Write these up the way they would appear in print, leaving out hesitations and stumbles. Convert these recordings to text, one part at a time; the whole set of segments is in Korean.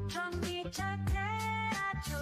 전기차 태아조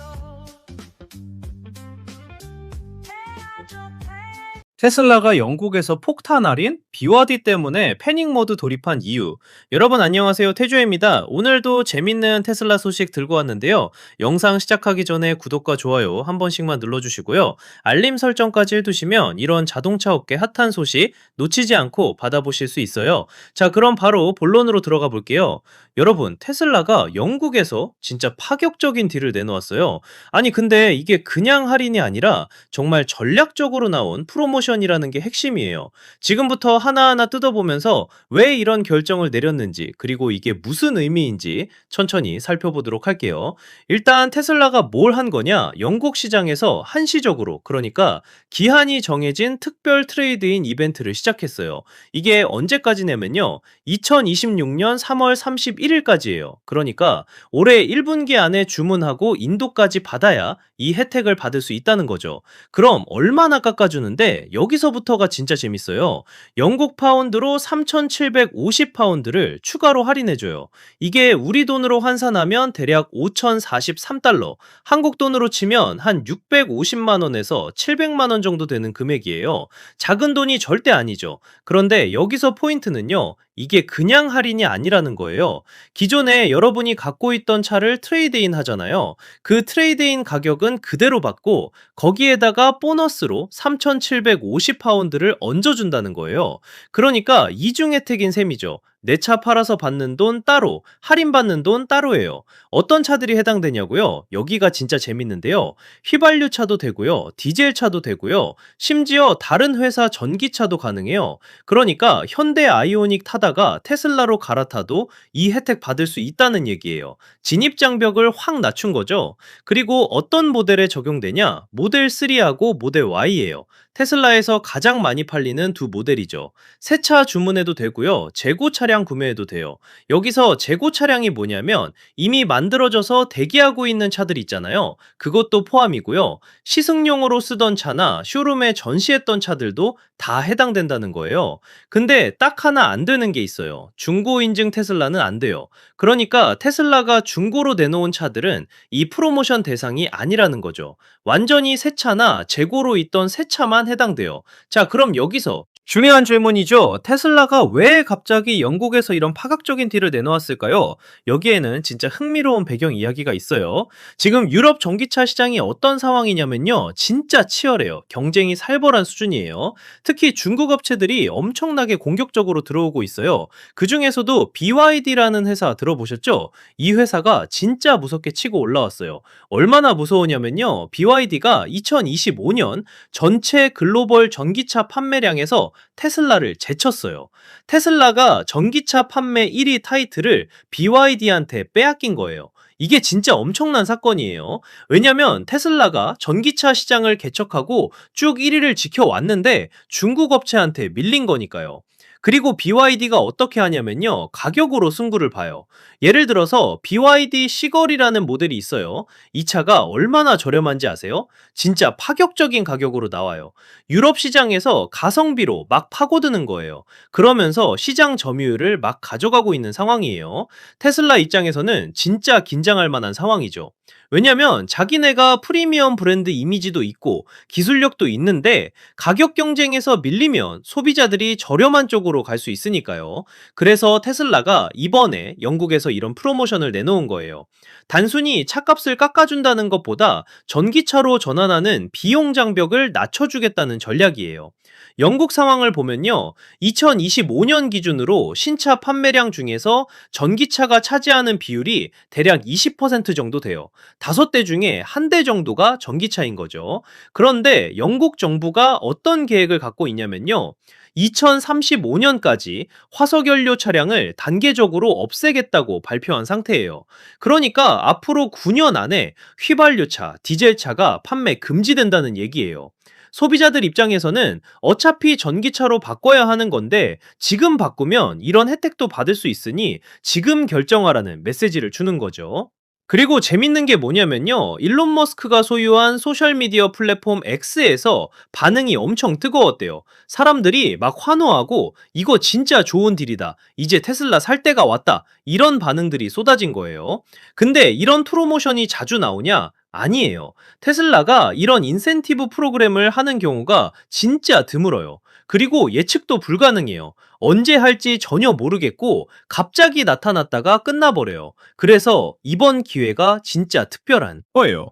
테슬라가 영국에서 폭탄 할인, 비와디 때문에 패닉 모드 돌입한 이유. 여러분 안녕하세요. 태주입니다. 오늘도 재밌는 테슬라 소식 들고 왔는데요. 영상 시작하기 전에 구독과 좋아요 한 번씩만 눌러주시고요. 알림 설정까지 해두시면 이런 자동차 업계 핫한 소식 놓치지 않고 받아보실 수 있어요. 자, 그럼 바로 본론으로 들어가 볼게요. 여러분, 테슬라가 영국에서 진짜 파격적인 딜을 내놓았어요. 아니, 근데 이게 그냥 할인이 아니라 정말 전략적으로 나온 프로모션이라는 게 핵심이에요. 지금부터 하나하나 뜯어보면서 왜 이런 결정을 내렸는지, 그리고 이게 무슨 의미인지 천천히 살펴보도록 할게요. 일단 테슬라가 뭘 한 거냐? 영국 시장에서 한시적으로, 그러니까 기한이 정해진 특별 트레이드인 이벤트를 시작했어요. 이게 언제까지냐면요. 2026년 3월 31일까지예요. 그러니까 올해 1분기 안에 주문하고 인도까지 받아야 이 혜택을 받을 수 있다는 거죠. 그럼 얼마나 깎아주는데 여기서부터가 진짜 재밌어요. 영국 파운드로 3,750파운드를 추가로 할인해줘요. 이게 우리 돈으로 환산하면 대략 5,043달러, 한국 돈으로 치면 한 650만원에서 700만원 정도 되는 금액이에요. 작은 돈이 절대 아니죠. 그런데 여기서 포인트는요. 이게 그냥 할인이 아니라는 거예요. 기존에 여러분이 갖고 있던 차를 트레이드인 하잖아요. 그 트레이드인 가격은 그대로 받고 거기에다가 보너스로 3,750파운드를 얹어준다는 거예요. 그러니까 이중 혜택인 셈이죠. 내 차 팔아서 받는 돈 따로, 할인받는 돈 따로예요. 어떤 차들이 해당되냐고요? 여기가 진짜 재밌는데요. 휘발유 차도 되고요. 디젤 차도 되고요. 심지어 다른 회사 전기차도 가능해요. 그러니까 현대 아이오닉 타다가 테슬라로 갈아타도 이 혜택 받을 수 있다는 얘기예요. 진입 장벽을 확 낮춘 거죠. 그리고 어떤 모델에 적용되냐? 모델 3하고 모델 Y예요. 테슬라에서 가장 많이 팔리는 두 모델이죠. 새 차 주문해도 되고요. 재고 차량 구매해도 돼요. 여기서 재고 차량이 뭐냐면 이미 만들어져서 대기하고 있는 차들 있잖아요. 그것도 포함이고요. 시승용으로 쓰던 차나 쇼룸에 전시했던 차들도 다 해당된다는 거예요. 근데 딱 하나 안 되는 게 있어요. 중고 인증 테슬라는 안 돼요. 그러니까 테슬라가 중고로 내놓은 차들은 이 프로모션 대상이 아니라는 거죠. 완전히 새 차나 재고로 있던 새 차만 해당돼요. 자, 그럼 여기서 중요한 질문이죠. 테슬라가 왜 갑자기 영국에서 이런 파격적인 딜을 내놓았을까요? 여기에는 진짜 흥미로운 배경 이야기가 있어요. 지금 유럽 전기차 시장이 어떤 상황이냐면요. 진짜 치열해요. 경쟁이 살벌한 수준이에요. 특히 중국 업체들이 엄청나게 공격적으로 들어오고 있어요. 그 중에서도 BYD라는 회사 들어보셨죠? 이 회사가 진짜 무섭게 치고 올라왔어요. 얼마나 무서우냐면요. BYD가 2025년 전체 글로벌 전기차 판매량에서 테슬라를 제쳤어요. 테슬라가 전기차 판매 1위 타이틀을 BYD한테 빼앗긴 거예요. 이게 진짜 엄청난 사건이에요. 왜냐면 테슬라가 전기차 시장을 개척하고 쭉 1위를 지켜왔는데 중국 업체한테 밀린 거니까요. 그리고 BYD가 어떻게 하냐면요. 가격으로 승부를 봐요. 예를 들어서 BYD 시걸이라는 모델이 있어요. 이 차가 얼마나 저렴한지 아세요? 진짜 파격적인 가격으로 나와요. 유럽 시장에서 가성비로 막 파고드는 거예요. 그러면서 시장 점유율을 막 가져가고 있는 상황이에요. 테슬라 입장에서는 진짜 긴장할 만한 상황이죠. 왜냐면 자기네가 프리미엄 브랜드 이미지도 있고 기술력도 있는데 가격 경쟁에서 밀리면 소비자들이 저렴한 쪽으로 갈 수 있으니까요. 그래서 테슬라가 이번에 영국에서 이런 프로모션을 내놓은 거예요. 단순히 차값을 깎아준다는 것보다 전기차로 전환하는 비용 장벽을 낮춰주겠다는 전략이에요. 영국 상황을 보면요. 2025년 기준으로 신차 판매량 중에서 전기차가 차지하는 비율이 대략 20% 정도 돼요. 5대 중에 한 대 정도가 전기차인 거죠. 그런데 영국 정부가 어떤 계획을 갖고 있냐면요. 2035년까지 화석연료 차량을 단계적으로 없애겠다고 발표한 상태예요. 그러니까 앞으로 9년 안에 휘발유차, 디젤차가 판매 금지된다는 얘기예요. 소비자들 입장에서는 어차피 전기차로 바꿔야 하는 건데 지금 바꾸면 이런 혜택도 받을 수 있으니 지금 결정하라는 메시지를 주는 거죠. 그리고 재밌는 게 뭐냐면요. 일론 머스크가 소유한 소셜미디어 플랫폼 X에서 반응이 엄청 뜨거웠대요. 사람들이 막 환호하고 이거 진짜 좋은 딜이다. 이제 테슬라 살 때가 왔다. 이런 반응들이 쏟아진 거예요. 근데 이런 프로모션이 자주 나오냐? 아니에요. 테슬라가 이런 인센티브 프로그램을 하는 경우가 진짜 드물어요. 그리고 예측도 불가능해요. 언제 할지 전혀 모르겠고 갑자기 나타났다가 끝나버려요. 그래서 이번 기회가 진짜 특별한 거예요.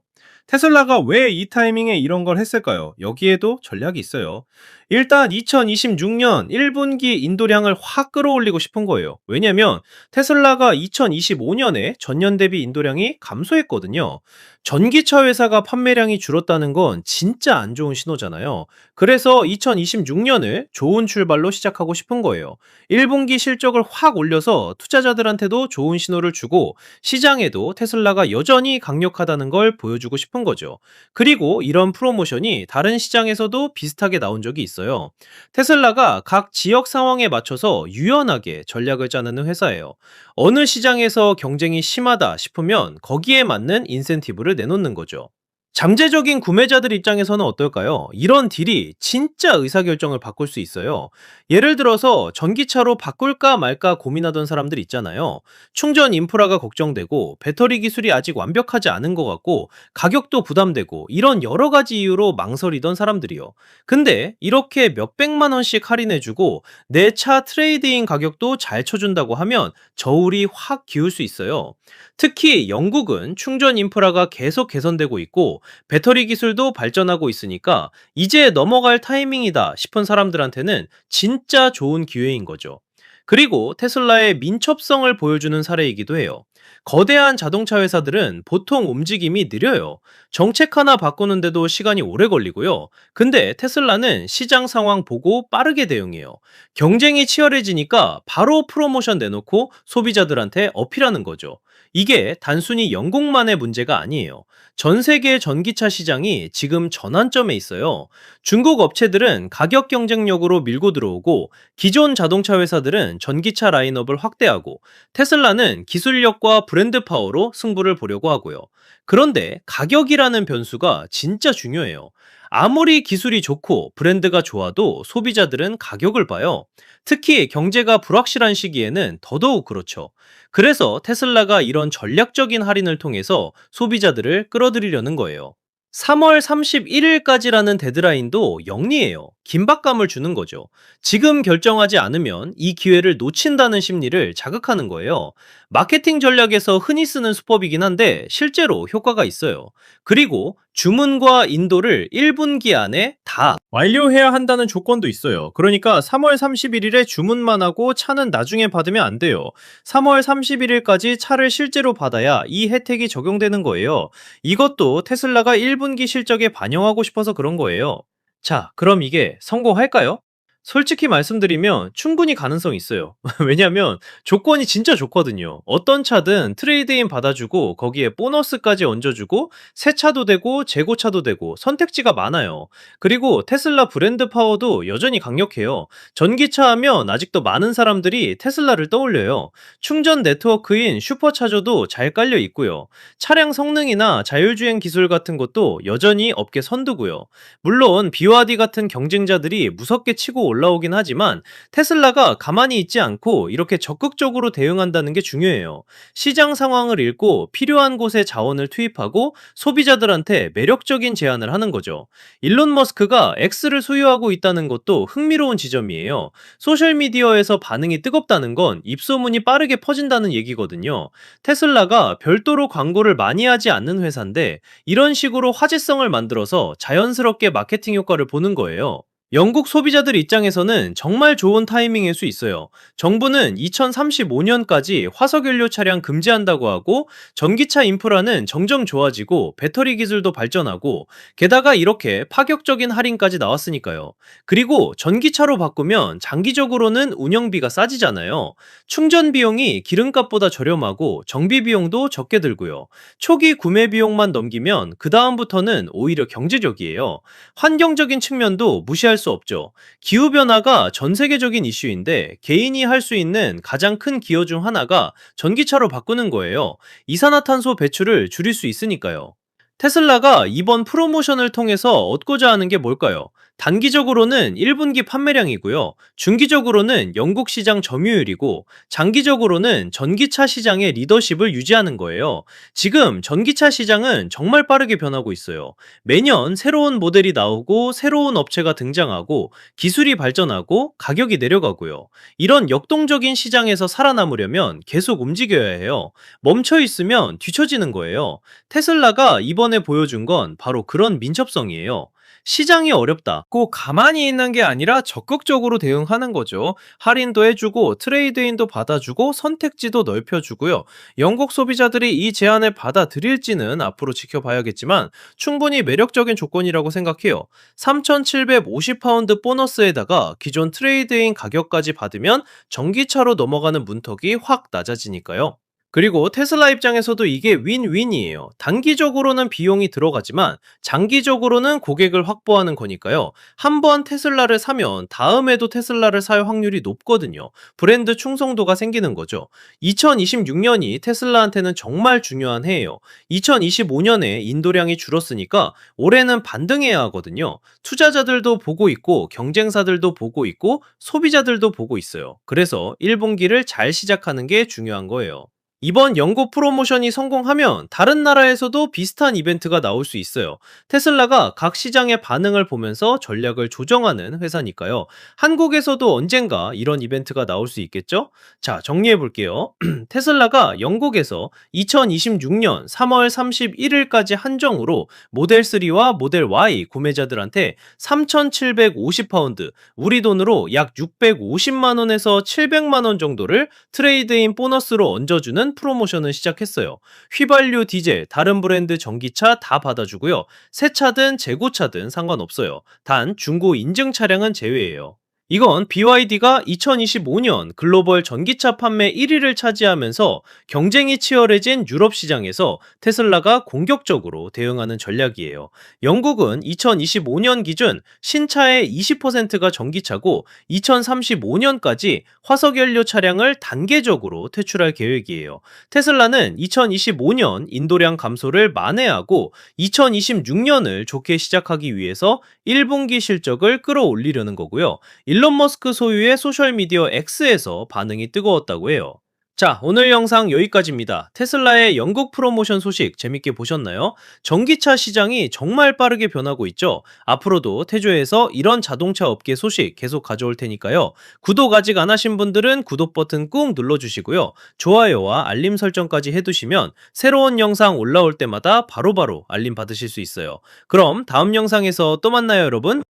테슬라가 왜 이 타이밍에 이런 걸 했을까요? 여기에도 전략이 있어요. 일단 2026년 1분기 인도량을 확 끌어올리고 싶은 거예요. 왜냐면 테슬라가 2025년에 전년 대비 인도량이 감소했거든요. 전기차 회사가 판매량이 줄었다는 건 진짜 안 좋은 신호잖아요. 그래서 2026년을 좋은 출발로 시작하고 싶은 거예요. 1분기 실적을 확 올려서 투자자들한테도 좋은 신호를 주고 시장에도 테슬라가 여전히 강력하다는 걸 보여주고 싶은 거죠. 그리고 이런 프로모션이 다른 시장에서도 비슷하게 나온 적이 있어요. 테슬라가 각 지역 상황에 맞춰서 유연하게 전략을 짜는 회사예요. 어느 시장에서 경쟁이 심하다 싶으면 거기에 맞는 인센티브를 내놓는 거죠. 잠재적인 구매자들 입장에서는 어떨까요? 이런 딜이 진짜 의사결정을 바꿀 수 있어요. 예를 들어서 전기차로 바꿀까 말까 고민하던 사람들 있잖아요. 충전 인프라가 걱정되고 배터리 기술이 아직 완벽하지 않은 것 같고 가격도 부담되고 이런 여러 가지 이유로 망설이던 사람들이요. 근데 이렇게 몇백만 원씩 할인해주고 내 차 트레이드인 가격도 잘 쳐준다고 하면 저울이 확 기울 수 있어요. 특히 영국은 충전 인프라가 계속 개선되고 있고 배터리 기술도 발전하고 있으니까 이제 넘어갈 타이밍이다 싶은 사람들한테는 진짜 좋은 기회인 거죠. 그리고 테슬라의 민첩성을 보여주는 사례이기도 해요. 거대한 자동차 회사들은 보통 움직임이 느려요. 정책 하나 바꾸는데도 시간이 오래 걸리고요. 근데 테슬라는 시장 상황 보고 빠르게 대응해요. 경쟁이 치열해지니까 바로 프로모션 내놓고 소비자들한테 어필하는 거죠. 이게 단순히 영국만의 문제가 아니에요. 전 세계 전기차 시장이 지금 전환점에 있어요. 중국 업체들은 가격 경쟁력으로 밀고 들어오고 기존 자동차 회사들은 전기차 라인업을 확대하고 테슬라는 기술력과 브랜드 파워로 승부를 보려고 하고요. 그런데 가격이라는 변수가 진짜 중요해요. 아무리 기술이 좋고 브랜드가 좋아도 소비자들은 가격을 봐요. 특히 경제가 불확실한 시기에는 더더욱 그렇죠. 그래서 테슬라가 이런 전략적인 할인을 통해서 소비자들을 끌어들이려는 거예요. 3월 31일까지라는 데드라인도 영리해요. 긴박감을 주는 거죠. 지금 결정하지 않으면 이 기회를 놓친다는 심리를 자극하는 거예요. 마케팅 전략에서 흔히 쓰는 수법이긴 한데 실제로 효과가 있어요. 그리고 주문과 인도를 1분기 안에 다 완료해야 한다는 조건도 있어요. 그러니까 3월 31일에 주문만 하고 차는 나중에 받으면 안 돼요. 3월 31일까지 차를 실제로 받아야 이 혜택이 적용되는 거예요. 이것도 테슬라가 1분기 실적에 반영하고 싶어서 그런 거예요. 자, 그럼 이게 성공할까요? 솔직히 말씀드리면 충분히 가능성이 있어요. 왜냐면 조건이 진짜 좋거든요. 어떤 차든 트레이드인 받아주고 거기에 보너스까지 얹어주고 새 차도 되고 재고차도 되고 선택지가 많아요. 그리고 테슬라 브랜드 파워도 여전히 강력해요. 전기차 하면 아직도 많은 사람들이 테슬라를 떠올려요. 충전 네트워크인 슈퍼차저도 잘 깔려 있고요. 차량 성능이나 자율주행 기술 같은 것도 여전히 업계 선두고요. 물론 BYD 같은 경쟁자들이 무섭게 치고 올라오긴 하지만 테슬라가 가만히 있지 않고 이렇게 적극적으로 대응한다는 게 중요해요. 시장 상황을 읽고 필요한 곳에 자원을 투입하고 소비자들한테 매력적인 제안을 하는 거죠. 일론 머스크가 X를 소유하고 있다는 것도 흥미로운 지점이에요. 소셜미디어에서 반응이 뜨겁다는 건 입소문이 빠르게 퍼진다는 얘기거든요. 테슬라가 별도로 광고를 많이 하지 않는 회사인데 이런 식으로 화제성을 만들어서 자연스럽게 마케팅 효과를 보는 거예요. 영국 소비자들 입장에서는 정말 좋은 타이밍일 수 있어요. 정부는 2035년까지 화석연료 차량 금지한다고 하고 전기차 인프라는 점점 좋아지고 배터리 기술도 발전하고 게다가 이렇게 파격적인 할인까지 나왔으니까요. 그리고 전기차로 바꾸면 장기적으로는 운영비가 싸지잖아요. 충전 비용이 기름값보다 저렴하고 정비 비용도 적게 들고요. 초기 구매 비용만 넘기면 그 다음부터는 오히려 경제적이에요. 환경적인 측면도 무시할 수 수 없죠. 기후변화가 전 세계적인 이슈인데 개인이 할 수 있는 가장 큰 기여 중 하나가 전기차로 바꾸는 거예요. 이산화탄소 배출을 줄일 수 있으니까요. 테슬라가 이번 프로모션을 통해서 얻고자 하는 게 뭘까요? 단기적으로는 1분기 판매량이고요. 중기적으로는 영국 시장 점유율이고, 장기적으로는 전기차 시장의 리더십을 유지하는 거예요. 지금 전기차 시장은 정말 빠르게 변하고 있어요. 매년 새로운 모델이 나오고, 새로운 업체가 등장하고, 기술이 발전하고, 가격이 내려가고요. 이런 역동적인 시장에서 살아남으려면 계속 움직여야 해요. 멈춰 있으면 뒤처지는 거예요. 테슬라가 이번에 보여준 건 바로 그런 민첩성이에요. 시장이 어렵다. 꼭 가만히 있는 게 아니라 적극적으로 대응하는 거죠. 할인도 해주고 트레이드인도 받아주고 선택지도 넓혀주고요. 영국 소비자들이 이 제안을 받아들일지는 앞으로 지켜봐야겠지만 충분히 매력적인 조건이라고 생각해요. 3,750파운드 보너스에다가 기존 트레이드인 가격까지 받으면 전기차로 넘어가는 문턱이 확 낮아지니까요. 그리고 테슬라 입장에서도 이게 윈윈이에요. 단기적으로는 비용이 들어가지만 장기적으로는 고객을 확보하는 거니까요. 한번 테슬라를 사면 다음에도 테슬라를 살 확률이 높거든요. 브랜드 충성도가 생기는 거죠. 2026년이 테슬라한테는 정말 중요한 해예요. 2025년에 인도량이 줄었으니까 올해는 반등해야 하거든요. 투자자들도 보고 있고 경쟁사들도 보고 있고 소비자들도 보고 있어요. 그래서 1분기를 잘 시작하는 게 중요한 거예요. 이번 연고 프로모션이 성공하면 다른 나라에서도 비슷한 이벤트가 나올 수 있어요. 테슬라가 각 시장의 반응을 보면서 전략을 조정하는 회사니까요. 한국에서도 언젠가 이런 이벤트가 나올 수 있겠죠? 자, 정리해 볼게요. 테슬라가 영국에서 2026년 3월 31일까지 한정으로 모델 3와 모델 Y 구매자들한테 3,750파운드, 우리 돈으로 약 650만 원에서 700만 원 정도를 트레이드인 보너스로 얹어주는 프로모션을 시작했어요. 휘발유, 디젤, 다른 브랜드 전기차 다 받아주고요. 새 차든 재고차든 상관없어요. 단 중고 인증 차량은 제외예요. 이건 BYD가 2025년 글로벌 전기차 판매 1위를 차지하면서 경쟁이 치열해진 유럽 시장에서 테슬라가 공격적으로 대응하는 전략이에요. 영국은 2025년 기준 신차의 20%가 전기차고 2035년까지 화석연료 차량을 단계적으로 퇴출할 계획이에요. 테슬라는 2025년 인도량 감소를 만회하고 2026년을 좋게 시작하기 위해서 1분기 실적을 끌어올리려는 거고요. 일론 머스크 소유의 소셜미디어 X에서 반응이 뜨거웠다고 해요. 자, 오늘 영상 여기까지입니다. 테슬라의 영국 프로모션 소식 재밌게 보셨나요? 전기차 시장이 정말 빠르게 변하고 있죠? 앞으로도 태조에서 이런 자동차 업계 소식 계속 가져올 테니까요. 구독 아직 안 하신 분들은 구독 버튼 꾹 눌러주시고요. 좋아요와 알림 설정까지 해두시면 새로운 영상 올라올 때마다 바로바로 알림 받으실 수 있어요. 그럼 다음 영상에서 또 만나요, 여러분.